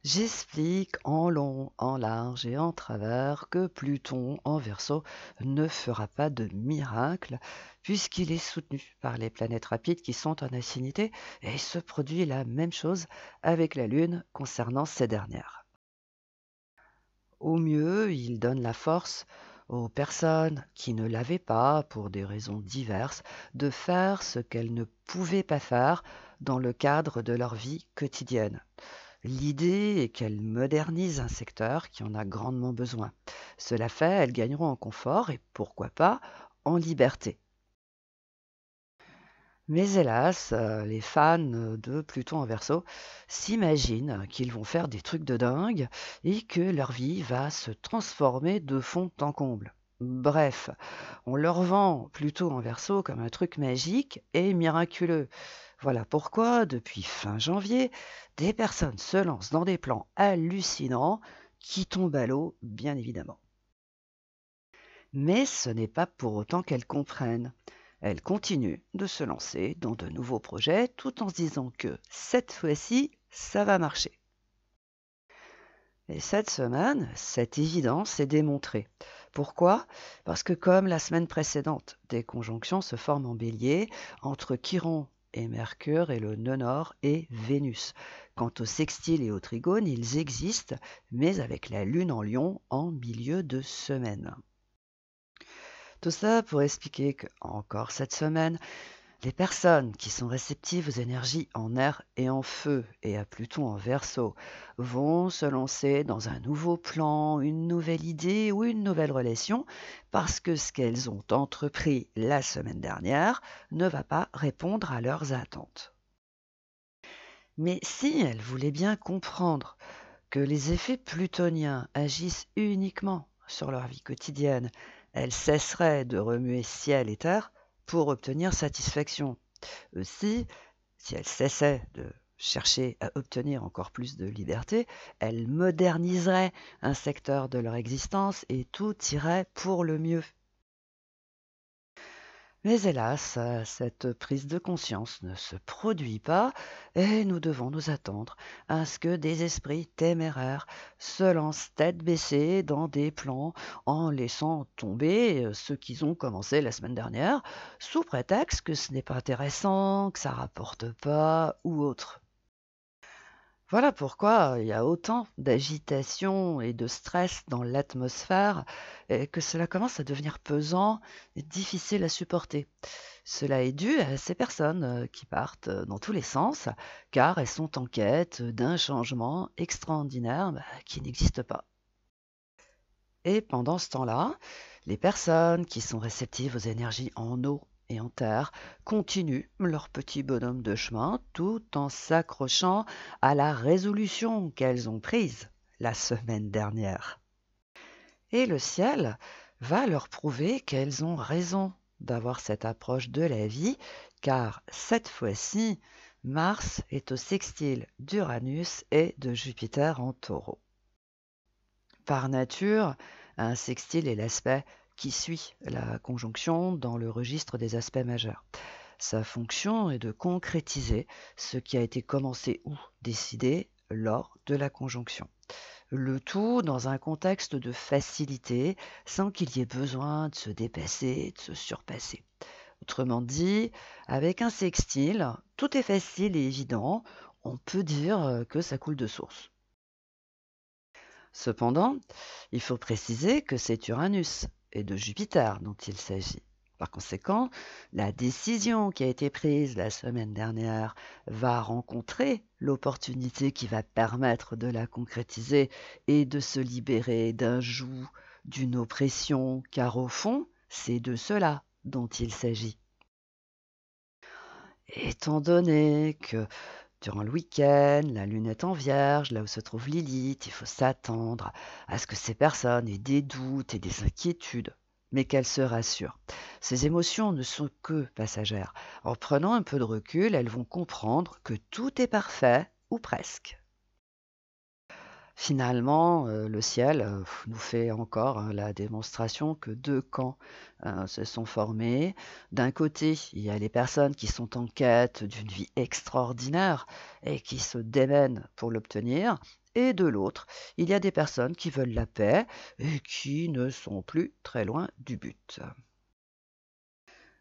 J'explique en long, en large et en travers que Pluton en Verseau ne fera pas de miracle puisqu'il est soutenu par les planètes rapides qui sont en affinité et il se produit la même chose avec la Lune concernant ces dernières. Au mieux, il donne la force aux personnes qui ne l'avaient pas, pour des raisons diverses, de faire ce qu'elles ne pouvaient pas faire dans le cadre de leur vie quotidienne. L'idée est qu'elles modernisent un secteur qui en a grandement besoin. Cela fait, elles gagneront en confort et pourquoi pas en liberté. Mais hélas, les fans de Pluton en Verseau s'imaginent qu'ils vont faire des trucs de dingue et que leur vie va se transformer de fond en comble. Bref, on leur vend Pluton en Verseau comme un truc magique et miraculeux. Voilà pourquoi, depuis fin janvier, des personnes se lancent dans des plans hallucinants qui tombent à l'eau, bien évidemment. Mais ce n'est pas pour autant qu'elles comprennent. Elles continuent de se lancer dans de nouveaux projets tout en se disant que cette fois-ci, ça va marcher. Et cette semaine, cette évidence est démontrée. Pourquoi? Parce que comme la semaine précédente, des conjonctions se forment en bélier entre Chiron et Mercure et le nœud nord et Vénus. Quant aux sextiles et aux trigones, ils existent, mais avec la Lune en Lion en milieu de semaine. Tout ça pour expliquer que, encore cette semaine, les personnes qui sont réceptives aux énergies en air et en feu et à Pluton en Verseau vont se lancer dans un nouveau plan, une nouvelle idée ou une nouvelle relation parce que ce qu'elles ont entrepris la semaine dernière ne va pas répondre à leurs attentes. Mais si elles voulaient bien comprendre que les effets plutoniens agissent uniquement sur leur vie quotidienne, elles cesseraient de remuer ciel et terre pour obtenir satisfaction. Aussi, si elles cessaient de chercher à obtenir encore plus de liberté, elles moderniseraient un secteur de leur existence et tout irait pour le mieux. Mais hélas, cette prise de conscience ne se produit pas et nous devons nous attendre à ce que des esprits téméraires se lancent tête baissée dans des plans en laissant tomber ceux qu'ils ont commencé la semaine dernière, sous prétexte que ce n'est pas intéressant, que ça rapporte pas ou autre. Voilà pourquoi il y a autant d'agitation et de stress dans l'atmosphère et que cela commence à devenir pesant et difficile à supporter. Cela est dû à ces personnes qui partent dans tous les sens car elles sont en quête d'un changement extraordinaire qui n'existe pas. Et pendant ce temps-là, les personnes qui sont réceptives aux énergies en eau et en terre continuent leur petit bonhomme de chemin tout en s'accrochant à la résolution qu'elles ont prise la semaine dernière. Et le ciel va leur prouver qu'elles ont raison d'avoir cette approche de la vie, car cette fois-ci, Mars est au sextile d'Uranus et de Jupiter en taureau. Par nature, un sextile est l'aspect qui suit la conjonction dans le registre des aspects majeurs. Sa fonction est de concrétiser ce qui a été commencé ou décidé lors de la conjonction. Le tout dans un contexte de facilité, sans qu'il y ait besoin de se dépasser, de se surpasser. Autrement dit, avec un sextile, tout est facile et évident, on peut dire que ça coule de source. Cependant, il faut préciser que c'est Uranus et de Jupiter dont il s'agit. Par conséquent, la décision qui a été prise la semaine dernière va rencontrer l'opportunité qui va permettre de la concrétiser et de se libérer d'un joug, d'une oppression, car au fond, c'est de cela dont il s'agit. Étant donné que durant le week-end, la Lune est en Vierge, là où se trouve Lilith, il faut s'attendre à ce que ces personnes aient des doutes et des inquiétudes, mais qu'elles se rassurent. Ces émotions ne sont que passagères. En prenant un peu de recul, elles vont comprendre que tout est parfait, ou presque. Finalement, le ciel, nous fait encore, la démonstration que 2 camps, se sont formés. D'un côté, il y a les personnes qui sont en quête d'une vie extraordinaire et qui se démènent pour l'obtenir, et de l'autre, il y a des personnes qui veulent la paix et qui ne sont plus très loin du but.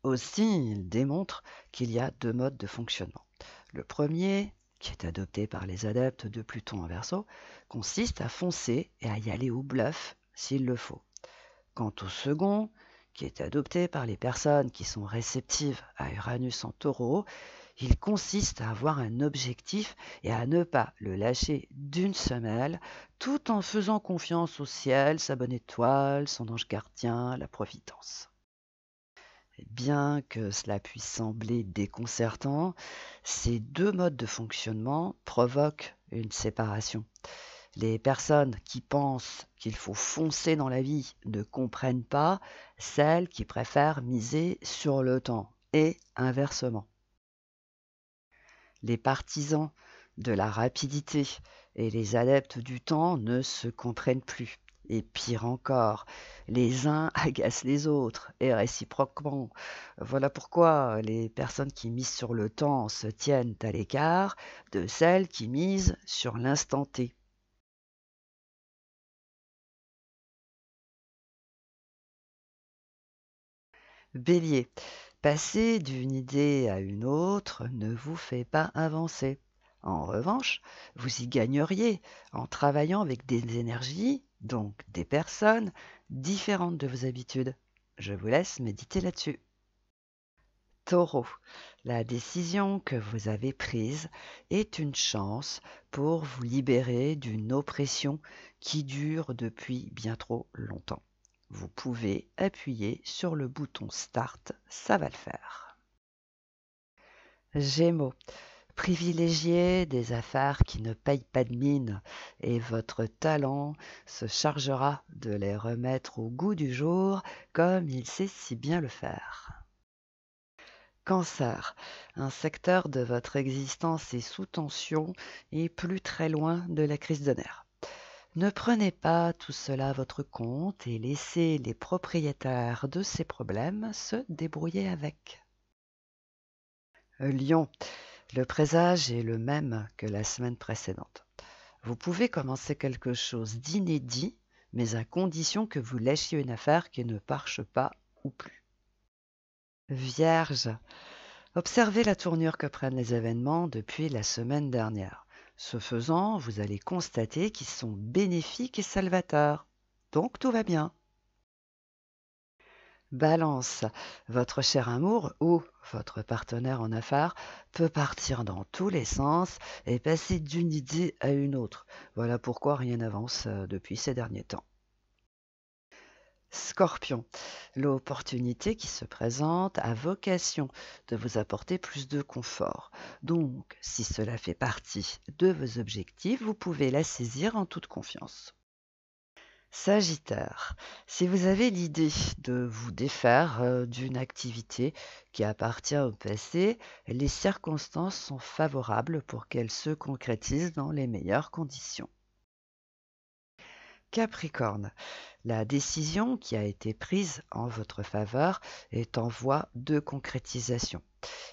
Aussi, il démontre qu'il y a 2 modes de fonctionnement. Le premier, qui est adopté par les adeptes de Pluton en Verseau, consiste à foncer et à y aller au bluff s'il le faut. Quant au second, qui est adopté par les personnes qui sont réceptives à Uranus en Taureau, il consiste à avoir un objectif et à ne pas le lâcher d'une semelle, tout en faisant confiance au ciel, sa bonne étoile, son ange gardien, la Providence. Bien que cela puisse sembler déconcertant, ces 2 modes de fonctionnement provoquent une séparation. Les personnes qui pensent qu'il faut foncer dans la vie ne comprennent pas celles qui préfèrent miser sur le temps, et inversement. Les partisans de la rapidité et les adeptes du temps ne se comprennent plus. Et pire encore, les uns agacent les autres, et réciproquement. Voilà pourquoi les personnes qui misent sur le temps se tiennent à l'écart de celles qui misent sur l'instant T. Bélier, passer d'une idée à une autre ne vous fait pas avancer. En revanche, vous y gagneriez en travaillant avec des énergies, donc des personnes, différentes de vos habitudes. Je vous laisse méditer là-dessus. Taureau, la décision que vous avez prise est une chance pour vous libérer d'une oppression qui dure depuis bien trop longtemps. Vous pouvez appuyer sur le bouton Start, ça va le faire. Gémeaux, privilégiez des affaires qui ne payent pas de mine et votre talent se chargera de les remettre au goût du jour comme il sait si bien le faire. Cancer, un secteur de votre existence est sous tension et plus très loin de la crise de nerfs. Ne prenez pas tout cela à votre compte et laissez les propriétaires de ces problèmes se débrouiller avec. Lion, le présage est le même que la semaine précédente. Vous pouvez commencer quelque chose d'inédit, mais à condition que vous lâchiez une affaire qui ne marche pas ou plus. Vierge, observez la tournure que prennent les événements depuis la semaine dernière. Ce faisant, vous allez constater qu'ils sont bénéfiques et salvateurs. Donc tout va bien. Balance, votre cher amour ou votre partenaire en affaires peut partir dans tous les sens et passer d'une idée à une autre. Voilà pourquoi rien n'avance depuis ces derniers temps. Scorpion, l'opportunité qui se présente a vocation de vous apporter plus de confort. Donc, si cela fait partie de vos objectifs, vous pouvez la saisir en toute confiance. Sagittaire, si vous avez l'idée de vous défaire d'une activité qui appartient au passé, les circonstances sont favorables pour qu'elle se concrétise dans les meilleures conditions. Capricorne, la décision qui a été prise en votre faveur est en voie de concrétisation.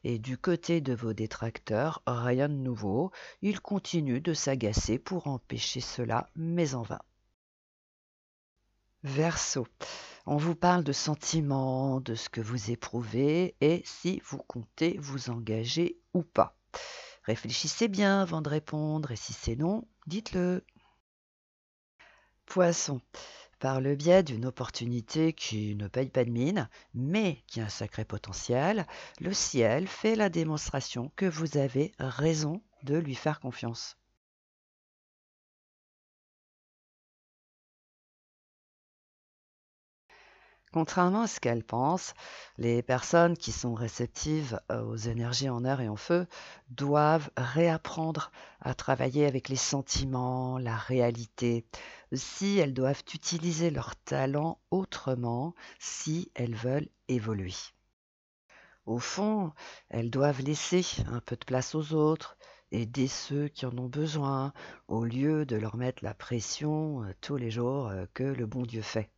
Et du côté de vos détracteurs, rien de nouveau, ils continuent de s'agacer pour empêcher cela, mais en vain. Verseau, on vous parle de sentiments, de ce que vous éprouvez et si vous comptez vous engager ou pas. Réfléchissez bien avant de répondre et si c'est non, dites-le. Poisson, par le biais d'une opportunité qui ne paye pas de mine, mais qui a un sacré potentiel, le ciel fait la démonstration que vous avez raison de lui faire confiance. Contrairement à ce qu'elles pensent, les personnes qui sont réceptives aux énergies en air et en feu doivent réapprendre à travailler avec les sentiments, la réalité. Si elles doivent utiliser leur talent autrement, si elles veulent évoluer. Au fond, elles doivent laisser un peu de place aux autres aider ceux qui en ont besoin, au lieu de leur mettre la pression tous les jours que le bon Dieu fait.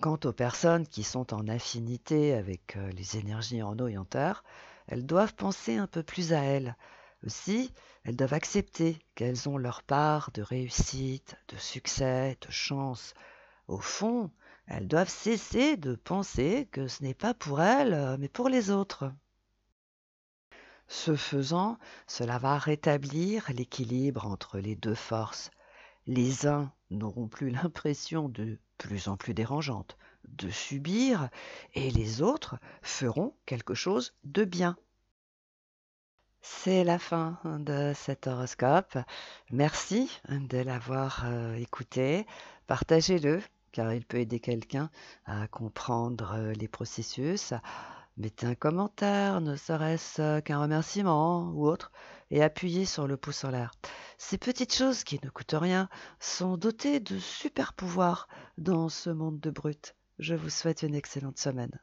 Quant aux personnes qui sont en affinité avec les énergies en eau et en terre, elles doivent penser un peu plus à elles. Aussi, elles doivent accepter qu'elles ont leur part de réussite, de succès, de chance. Au fond, elles doivent cesser de penser que ce n'est pas pour elles, mais pour les autres. Ce faisant, cela va rétablir l'équilibre entre les deux forces. Les uns n'auront plus l'impression de plus en plus dérangeante de subir, et les autres feront quelque chose de bien. C'est la fin de cet horoscope. Merci de l'avoir écouté. Partagez-le, car il peut aider quelqu'un à comprendre les processus. Mettez un commentaire, ne serait-ce qu'un remerciement ou autre, et appuyez sur le pouce en l'air. Ces petites choses qui ne coûtent rien sont dotées de super pouvoirs dans ce monde de brutes. Je vous souhaite une excellente semaine.